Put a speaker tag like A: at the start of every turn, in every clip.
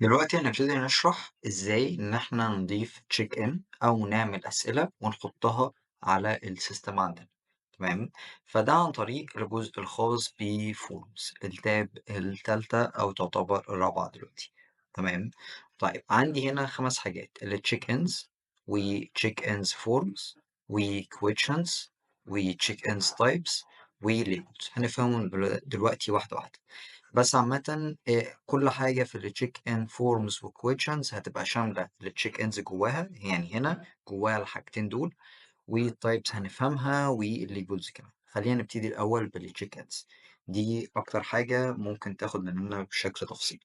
A: دلوقتي هنبتدي نشرح إزاي إن إحنا نضيف check in أو نعمل أسئلة ونحطها على السيستم عندنا. تمام. فده عن طريق الجزء الخاص بفورمز التاب التالتة أو تعتبر الرابعة دلوقتي. تمام. طيب عندي هنا 5 حاجات اللي check ins و check ins forms و questions و check ins types و labels هنفهمهم دلوقتي واحدة واحدة. بس عامةً كل حاجة في الcheck in forms وquestions هتبقى شاملة الcheck ins جواها، يعني هنا جواها الحاجتين دول، والtypes هنفهمها والlabels كمان. خلّينا نبتدي الأول بالcheck ins. دي أكتر حاجة ممكن تاخد مننا بشكل تفصيلي،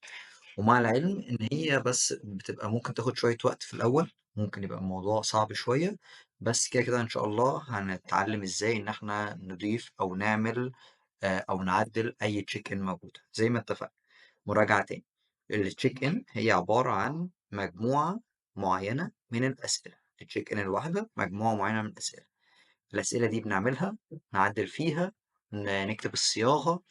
A: ومع العلم إن هي بس بتبقى ممكن تاخد شوية وقت في الأول، ممكن يبقى الموضوع صعب شوية، بس كده إن شاء الله هنتعلم إزاي إن إحنا نضيف أو نعمل أو نعدّل أي check in موجودة، زي ما اتفقنا. مراجعة تاني، الcheck in هي عبارة عن مجموعة معيّنة من الأسئلة، الcheck in الواحدة مجموعة معيّنة من الأسئلة. الأسئلة دي بنعملها، نعدّل فيها، نكتب الصياغة،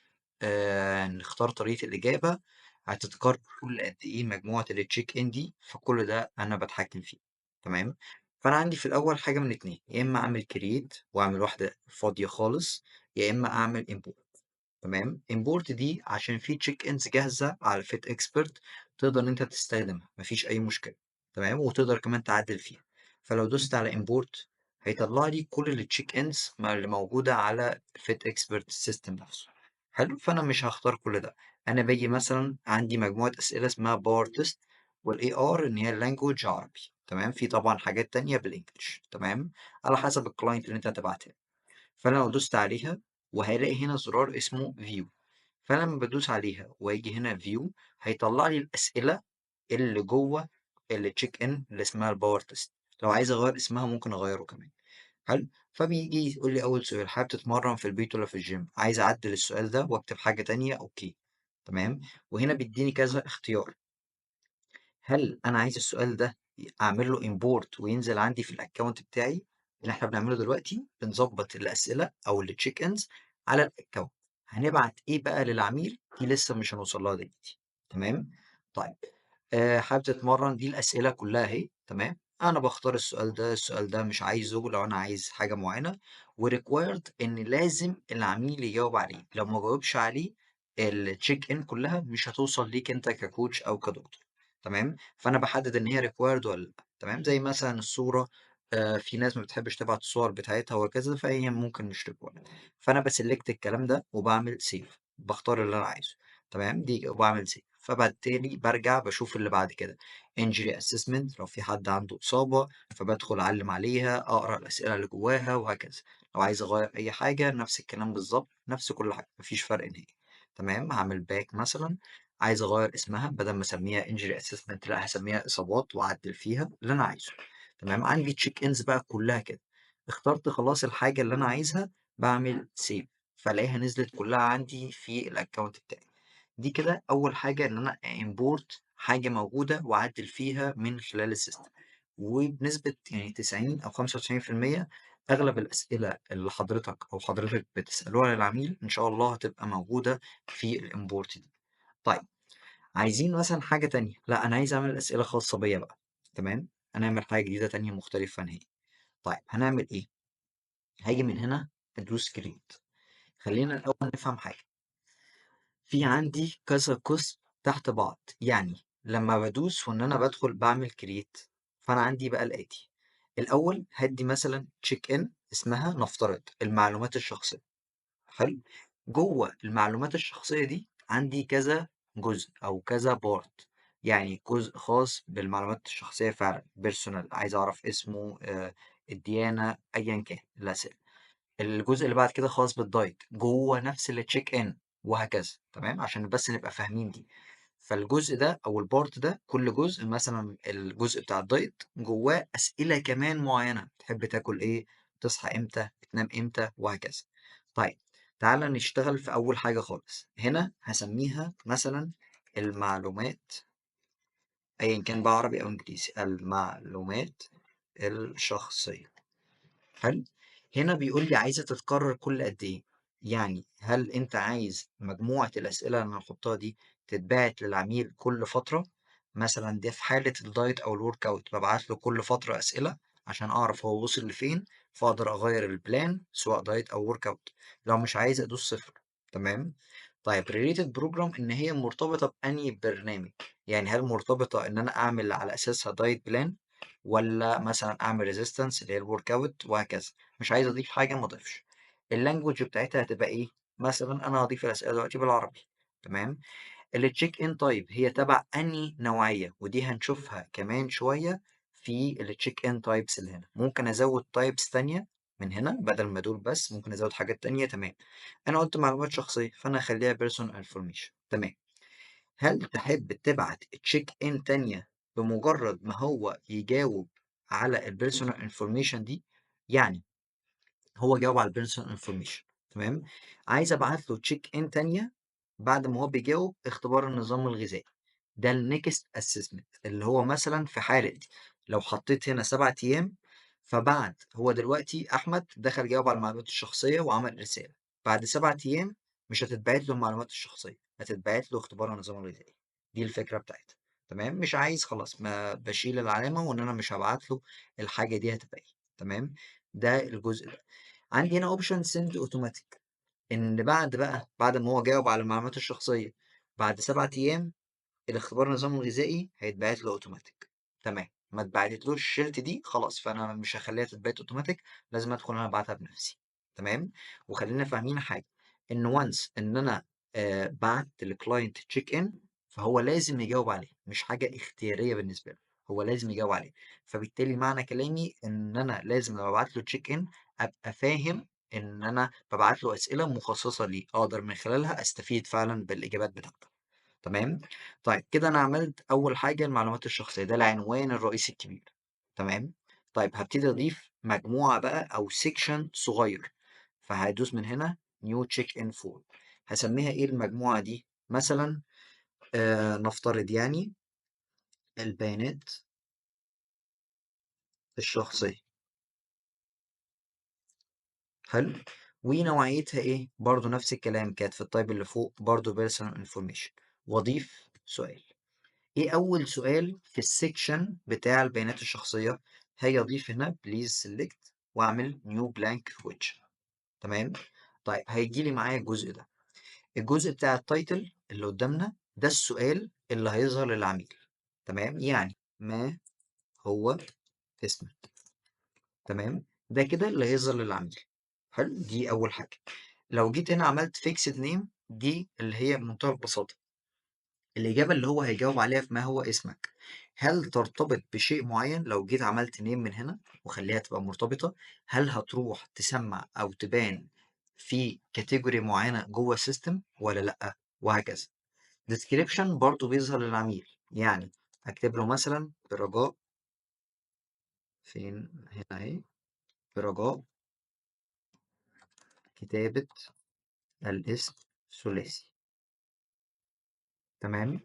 A: نختار طريقة الإجابة، هتتكرر كل قد إيه مجموعة الcheck in دي، فكل ده أنا باتحكم فيه. تمام. فأنا عندي في الأول حاجة من الاتنين، يا إما أعمل create وأعمل واحدة فاضية خالص، يا إما أعمل import. تمام. import دي عشان في check ins جاهزة على fit expert تقدر إن أنت تستخدمها، مفيش أي مشكلة. تمام. وتقدر كمان تعدل فيها. فلو دوست على import هيطلع لي كل الcheck ins اللي موجودة على fit expert system نفسه. حلو. فأنا مش هختار كل ده. أنا باجي مثلا عندي مجموعة أسئلة اسمها باور تيست والاي ار إن هي اللانجوج عربي. تمام. في طبعا حاجات تانية بالإنجلش. تمام. على حسب الكلاينت اللي أنت هتبعتها. فأنا لو دوست عليها وهالاقي هنا زرار اسمه view. فأنا لما بدوس عليها وأجي هنا view هيطلع لي الأسئلة اللي جوه التشيك إن اللي اسمها الباور تيست. لو عايز أغير اسمها ممكن أغيره كمان. حلو. فبيجي يقول لي أول سؤال، حابب تتمرن في البيت ولا في الجيم؟ عايز أعدل السؤال ده وأكتب حاجة تانية، أوكي. تمام. وهنا بيديني كذا اختيار. هل أنا عايز السؤال ده أعمل له import وينزل عندي في الأكونت بتاعي؟ اللي إحنا بنعمله دلوقتي بنظبط الأسئلة أو الcheck ins على الأكونت. هنبعت إيه بقى للعميل؟ دي لسه مش هنوصل لها دلوقتي. تمام؟ طيب حابب تتمرن، دي الأسئلة كلها أهي. تمام. أنا باختار السؤال ده، السؤال ده مش عايزه لو أنا عايز حاجة معينة، وrequired إن لازم العميل يجاوب عليه، لو ما جاوبش عليه الcheck in كلها مش هتوصل ليك أنت كcoach أو كدكتور. تمام. فأنا باحدد إن هي required والّا لأ. تمام. زي مثلًا الصورة، في ناس ما بتحبش تبعت الصور بتاعتها وهكذا، فهي ممكن مش required. فأنا باselect الكلام ده وباعمل save، باختار اللي أنا عايزه. تمام. دي وباعمل save. فبالتالي بارجع باشوف اللي بعد كده injury assessment لو في حد عنده إصابة، فبادخل أعلّم عليها، أقرا الأسئلة اللي جواها وهكذا. لو عايز أغيّر أي حاجة نفس الكلام بالضبط، نفس كل حاجة، ما فيش فرق نهائي. تمام. هاعمل back مثلًا، عايز أغيّر اسمها بدل ما أسميها injury assessment لأ هاسميها إصابات وأعدّل فيها اللي أنا عايزه. تمام. عندي check ins بقى كلّها كده. اخترت خلاص الحاجة اللي أنا عايزها، باعمل save، فالاقيها نزلت كلّها عندي في الaccount بتاعي. دي كده أول حاجة إن أنا import حاجة موجودة وأعدّل فيها من خلال السيستم. وبنسبة يعني 90 أو 95% أغلب الأسئلة اللي حضرتك بتسألوها للعميل إن شاء الله هتبقى موجودة في الimport دي. طيب عايزين مثلًا حاجة تانية، لأ أنا عايز أعمل أسئلة خاصة بيّا بقى. تمام. هنعمل حاجة جديدة تانية مختلفة نهائي. طيب هنعمل إيه؟ هاجي من هنا أدوس create. خلّينا الأول نفهم حاجة. في عندي كذا قسم تحت بعض، يعني لما بدوس وإن أنا بدخل بعمل كرييت، فأنا عندي بقى الآتي. الأول هدي مثلا تشيك إن اسمها نفترض المعلومات الشخصية. حلو. جوه المعلومات الشخصية دي عندي كذا جزء أو كذا بارت، يعني جزء خاص بالمعلومات الشخصية فعلا بيرسونال، عايز أعرف اسمه، الديانة، أيا كان الأسئلة. الجزء اللي بعد كده خاص بالدايت جوه نفس التشيك ان، وهكذا. تمام. عشان بس نبقى فاهمين دي. فالجزء ده او البارت ده كل جزء، مثلا الجزء بتاع الدايت جواه اسئله كمان معينه، تحب تاكل ايه، تصحى امتى، بتنام امتى، وهكذا. طيب تعالى نشتغل في اول حاجه خالص. هنا هسميها مثلا المعلومات، ايا كان بقى عربي او انجليزي، المعلومات الشخصيه. حلو. هنا بيقول لي عايزة تتكرر كل قد إيه؟ يعني هل أنت عايز مجموعة الأسئلة اللي أنا هاحطها دي تتبعت للعميل كل فترة؟ مثلا ده في حالة الدايت أو الورك أوت ببعت له كل فترة أسئلة عشان أعرف هو وصل لفين، فأقدر أغير البلان سواء دايت أو ورك أوت. لو مش عايز أدوس صفر. تمام. طيب ريليتد بروجرام إن هي مرتبطة بأنهي برنامج، يعني هل مرتبطة إن أنا أعمل على أساسها دايت بلان، ولا مثلا أعمل ريزيستنس اللي هي الورك أوت وهكذا. مش عايز أضيف حاجة ما أضيفش. اللانجوج بتاعتها هتبقى إيه؟ مثلا أنا هضيف الأسئلة دلوقتي بالعربي. تمام. التشيك ان تايب هي تبع انهي نوعية، ودي هنشوفها كمان شوية. في التشيك ان تايبس اللي هنا ممكن ازود تايبس تانية من هنا، بدل ما دول بس ممكن ازود حاجات تانية. تمام. انا قلت معلومات شخصية فانا هخليها بيرسونال انفورميشن. تمام. هل تحب تبعت تشيك ان تانية بمجرد ما هو يجاوب على البيرسونال انفورميشن دي؟ يعني هو جاوب على البيرسونال انفورميشن. تمام. عايز ابعت له تشيك ان تانية بعد ما هو بيجاوب اختبار النظام الغذائي. ده النكست اسسمنت اللي هو مثلا في حالة لو حطيت هنا 7 ايام، فبعد هو دلوقتي احمد دخل جاوب على المعلومات الشخصية وعمل رسالة. بعد 7 ايام مش هتتبعت له المعلومات الشخصية، هتتبعت له اختبار النظام الغذائي. دي الفكرة بتاعتها. تمام. مش عايز خلاص ما بشيل العلامة وان انا مش هبعت له الحاجة دي هتبقى ايه. تمام. ده الجزء ده. عندي هنا اوبشن سند اوتوماتيك، ان بعد ما هو جاوب على المعلومات الشخصيه بعد 7 ايام الاختبار النظام الغذائي هيتبعت له اوتوماتيك. تمام. ما اتبعتلوش شلت دي خلاص، فانا مش هخليها تتبعت اوتوماتيك، لازم ادخل انا ابعتها بنفسي. تمام. وخلينا فاهمين حاجه، ان وانس ان انا بعت للكلاينت تشيك ان، فهو لازم يجاوب عليه، مش حاجه اختياريه بالنسبه له، هو لازم يجاوب عليه. فبالتالي معنى كلامي ان انا لازم لما ابعت له تشيك ان ابقى فاهم ان انا ببعت له اسئله مخصصه ليه اقدر من خلالها استفيد فعلا بالاجابات بتاعته. تمام. طيب كده انا عملت اول حاجه المعلومات الشخصيه، ده العنوان الرئيسي الكبير. تمام. طيب هبتدي اضيف مجموعه بقى او سيكشن صغير، فهدوس من هنا نيو تشيك ان فورم. هسميها ايه المجموعه دي؟ مثلا نفترض يعني البيانات الشخصيه. حلو. ونوعيتها ايه؟ برضو نفس الكلام كانت في التايب اللي فوق، برضو personal information. واضيف سؤال. ايه اول سؤال في السكشن بتاع البيانات الشخصيه؟ هاجي اضيف هنا بليز سيلكت واعمل نيو بلانك كويتشن. تمام. طيب هيجي لي معايا الجزء ده، الجزء بتاع التايتل اللي قدامنا ده السؤال اللي هيظهر للعميل. تمام. يعني ما هو اسمك. تمام. ده كده اللي هيظهر للعميل. حلو. دي اول حاجه. لو جيت هنا عملت فيكسد نيم، دي اللي هي بمنتهى البساطه الإجابة اللي هو هيجاوب عليها في ما هو اسمك. هل ترتبط بشيء معين؟ لو جيت عملت نيم من هنا وخليها تبقى مرتبطة، هل هتروح تسمع أو تبان في كاتيجوري معينة جوه السيستم ولا لأ؟ وهكذا. description برضو بيظهر للعميل، يعني أكتب له مثلا برجاء، فين هنا أهي، برجاء كتابة الاسم ثلاثي. تمام.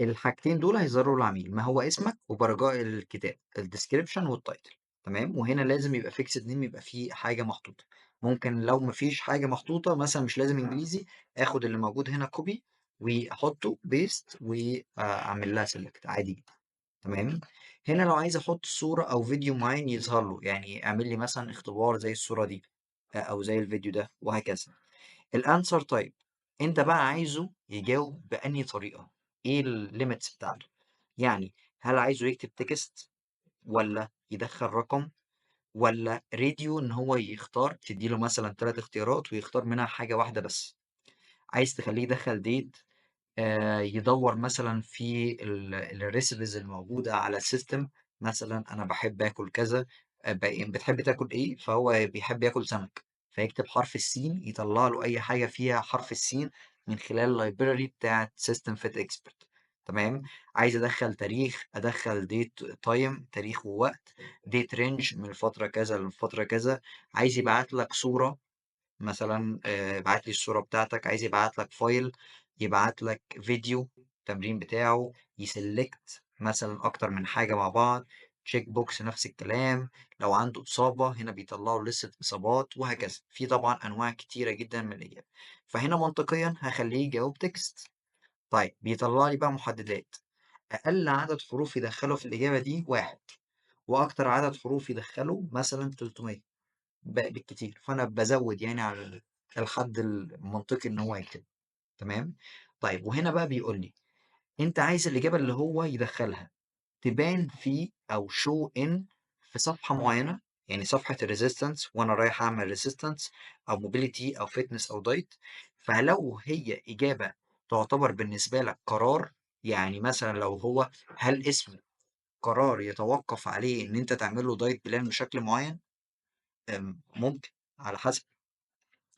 A: الحاجتين دول هيظهروا للعميل، ما هو اسمك وبرجاء الكتاب الديسكريبشن والتايتل. تمام. وهنا لازم يبقى فيكسد نيم، يبقى فيه حاجه محطوطه. ممكن لو مفيش حاجه محطوطه مثلا مش لازم انجليزي، اخد اللي موجود هنا كوبي واحطه بيست واعمل لها سيلكت عادي جدا. تمام. هنا لو عايز احط صوره او فيديو معين يظهر له، يعني اعمل لي مثلا اختبار زي الصوره دي او زي الفيديو ده وهكذا. الانسر تايب انت بقى عايزه يجاوب بأنهي طريقة، ايه الليميتس بتاعته. يعني هل عايزه يكتب تكست، ولا يدخل رقم، ولا راديو ان هو يختار، تديله مثلا 3 اختيارات ويختار منها حاجة واحدة بس. عايز تخليه يدخل ديت، يدور مثلا في الريسيبيز الموجودة على السيستم. مثلا أنا بحب آكل كذا، بتحب تاكل إيه؟ فهو بيحب ياكل سمك، فيكتب حرف السين يطلع له أي حاجة فيها حرف السين من خلال اللايبراري بتاعت سيستم فيت اكسبرت. تمام. عايز أدخل تاريخ، أدخل ديت تايم، تاريخ ووقت، ديت رينج من فترة كذا لفترة كذا. عايز يبعت لك صورة مثلا، ابعت لي الصورة بتاعتك. عايز يبعت لك فايل، يبعت لك فيديو التمرين بتاعه، يسلكت مثلا اكتر من حاجة مع بعض. تشيك بوكس نفس الكلام. لو عنده إصابة هنا بيطلعوا لستة إصابات وهكذا. في طبعا أنواع كتيرة جدا من الإجابة. فهنا منطقيا هخليه يجاوب تكست. طيب بيطلع لي بقى محددات. أقل عدد حروف يدخّله في الإجابة دي 1 وأكتر عدد حروف يدخّله مثلًا 300 بالكتير، فأنا بازوّد يعني على الحد المنطقي إن هو يكتبه، تمام؟ طيب وهنا بقى بيقول لي أنت عايز الإجابة اللي هو يدخّلها تبان في أو show in في صفحة معيّنة، يعني صفحة الresistance وأنا رايح أعمل resistance أو mobility أو fitness أو diet، فلو هي إجابة تعتبر بالنسبة لك قرار، يعني مثلًا لو هو هل اسمه قرار يتوقّف عليه إن أنت تعمل له diet plan بشكل معيّن؟ ممكن على حسب.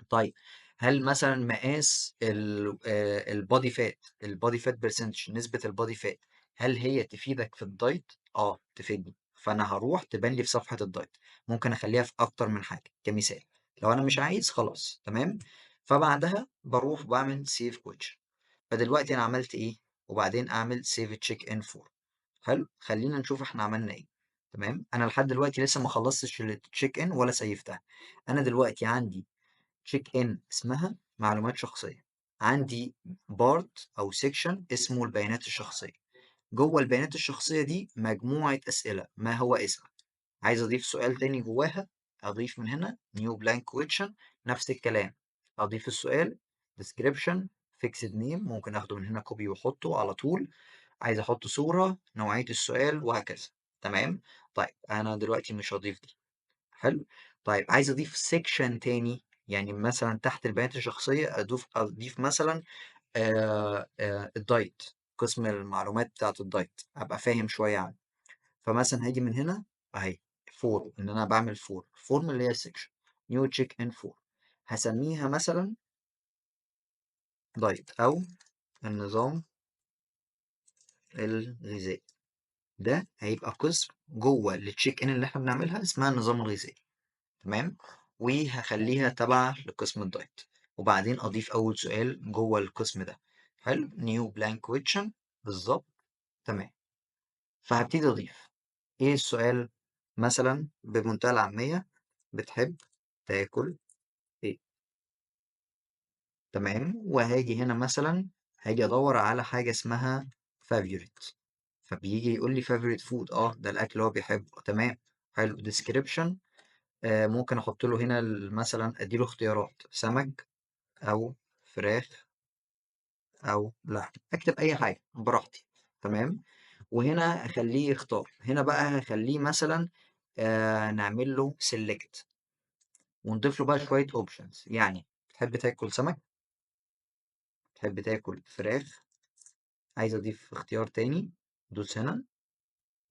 A: طيب هل مثلًا مقاس الbody fat الbody fat percentage نسبة الbody fat هل هي تفيدك في الدايت؟ آه تفيدني، فأنا هاروح تبان لي في صفحة الدايت، ممكن أخلّيها في أكتر من حاجة كمثال، لو أنا مش عايز خلاص تمام، فبعدها باروح باعمل save question فدلوقتي أنا عملت إيه؟ وبعدين أعمل save check in for حلو، خلّينا نشوف إحنا عملنا إيه، تمام، أنا لحد دلوقتي لسه ما خلّصتش الcheck in ولا سيّفتها، أنا دلوقتي عندي check in اسمها معلومات شخصية، عندي part أو section اسمه البيانات الشخصية، جوه البيانات الشخصية دي مجموعة أسئلة، ما هو اسمك؟ عايز أضيف سؤال تاني جواها أضيف من هنا new blank question نفس الكلام، أضيف السؤال description fixed name ممكن آخده من هنا copy وأحطه على طول، عايز أحط صورة نوعية السؤال وهكذا، تمام؟ طيب أنا دلوقتي مش هاضيف دي. حلو، طيب عايز أضيف section تاني، يعني مثلًا تحت البيانات الشخصية أضيف مثلًا الdiet قسم المعلومات بتاعة الdiet أبقى فاهم شوية عنه، فمثلًا هاجي من هنا أهي form إن أنا باعمل form اللي هي الsection new check in form هاسميها مثلًا diet أو النظام الغذائي، ده هيبقى قسم جوه الcheck in اللي إحنا بنعملها اسمها النظام الغذائي. تمام، وهاخلّيها تابعة لقسم الdiet وبعدين أضيف أول سؤال جوّه القسم ده، حلو، new blank question بالضبط، تمام، فهابتدي أضيف، إيه السؤال؟ مثلًا بمنتهى العامية، بتحب تاكل إيه؟ تمام، وهاجي هنا مثلًا هاجي أدوّر على حاجة اسمها favorite فبييجي يقول لي favorite food ده الأكل اللي هو بيحبه، تمام، حلو description ممكن أحط له هنا مثلًا أدّي له اختيارات سمك أو فراخ أو لحم، أكتب أي حاجة براحتي، تمام، وهنا أخلّيه يختار، هنا بقى هاخلّيه مثلًا نعمل له select ونضيف له بقى شوية options يعني تحب تاكل سمك، تحب تاكل فراخ، عايز أضيف اختيار تاني، دوس هنا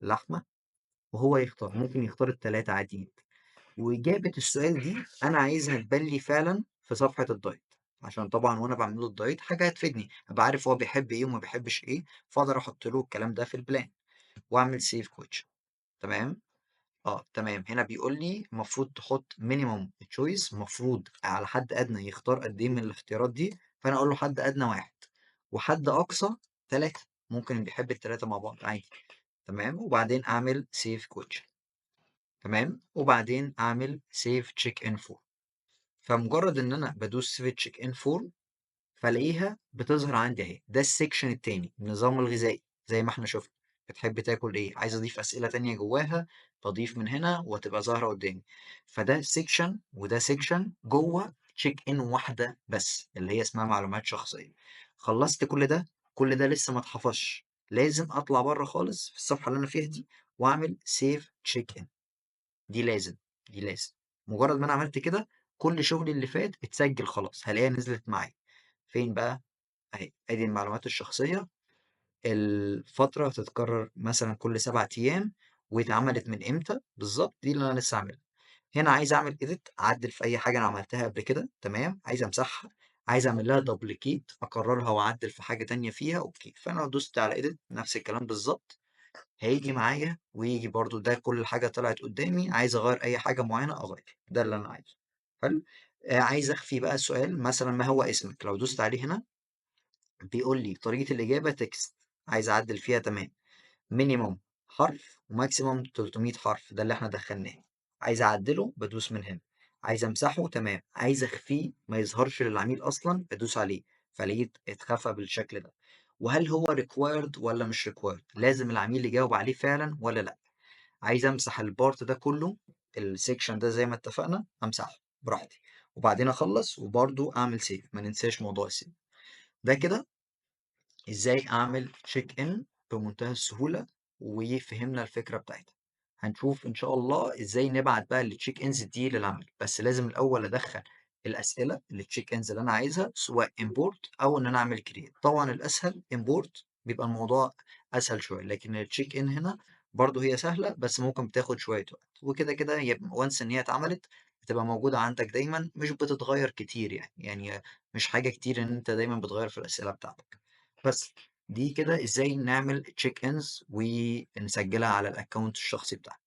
A: لحمة وهو يختار، ممكن يختار ال3 عادي. وإجابة السؤال دي أنا عايزها تبان لي فعلًا في صفحة الدايت، عشان طبعًا وأنا باعمل له الدايت حاجة هتفيدني، أبقى عارف هو بيحب إيه وما بيحبش إيه، فأقدر أحط له الكلام ده في الplan وأعمل save question تمام؟ تمام، هنا بيقول لي المفروض تحط minimum choice المفروض على حد أدنى يختار قد إيه من الاختيارات دي، فأنا أقول له حد أدنى 1 وحد أقصى 3 ممكن بيحب ال3 مع بعض عادي، تمام؟ وبعدين أعمل save question تمام؟ وبعدين أعمل save check in for فمجرد إن أنا بادوس switch in form فالاقيها بتظهر عندي أهي، ده السكشن التاني النظام الغذائي زي ما إحنا شُفنا، بتحب تاكل إيه؟ عايز أضيف أسئلة تانية جواها، باضيف من هنا وهتبقى ظاهرة قدامي، فده سيكشن وده سيكشن جوه check in واحدة بس اللي هي اسمها معلومات شخصية، خلصت كل ده لسه ما اتحفظش، لازم أطلع برّه خالص في الصفحة اللي أنا فيها دي وأعمل save check in. دي لازم، دي لازم. مجرد ما أنا عملت كده، كل شغلي اللي فات اتسجل خلاص، هالاقيها نزلت معايا. فين بقى؟ أهي، أدي المعلومات الشخصية، الفترة هتتكرر مثلًا كل 7 أيام، واتعملت من إمتى بالضبط، دي اللي أنا لسه عاملها. هنا عايز أعمل edit أعدل في أي حاجة أنا عملتها قبل كده، تمام، عايز أمسحها، عايز أعمل لها duplicate أكررها وأعدل في حاجة تانية فيها، أوكي، فأنا لو دوست على edit نفس الكلام بالضبط. هييجي معايا وييجي برضه ده كل حاجة طلعت قدّامي، عايز أغيّر أي حاجة معيّنة أغيّر، ده اللي أنا عايزه، حلو؟ عايز أخفي بقى سؤال مثلًا ما هو اسمك، لو دوست عليه هنا بيقول لي طريقة الإجابة text عايز أعدّل فيها تمام، minimum حرف وmaximum 300 حرف، ده اللي إحنا دخّلناه، عايز أعدّله بادوس من هنا، عايز أمسحه تمام، عايز أخفيه ما يظهرش للعميل أصلًا بادوس عليه، فألاقيه اتخفى بالشكل ده، وهل هو required والّا مش required، لازم العميل يجاوب عليه فعلًا والّا لأ. عايز أمسح الpart ده كله، الsection ده زي ما اتفقنا أمسحه براحتي، وبعدين أخلّص وبرضه أعمل save، ما ننساش موضوع الsave. ده كده إزاي أعمل check in بمنتهى السهولة، وفهمنا الفكرة بتاعتها. هنشوف إن شاء الله إزاي نبعت بقى الcheck ins دي للعميل، بس لازم الأول أدخّل الأسئلة الcheck ins اللي أنا عايزها، سواء import أو إن أنا أعمل create. طبعًا الأسهل import، بيبقى الموضوع أسهل شوية، لكن الcheck in هنا برضه هي سهلة بس ممكن بتاخد شوية وقت، وكده كده هي once إن هي اتعملت بتبقى موجودة عندك دايمًا، مش بتتغيّر كتير يعني، يعني مش حاجة كتير إن أنت دايمًا بتغيّر في الأسئلة بتاعتك. بس دي كده إزاي نعمل check ins ونسجلها على الaccount الشخصي بتاعنا.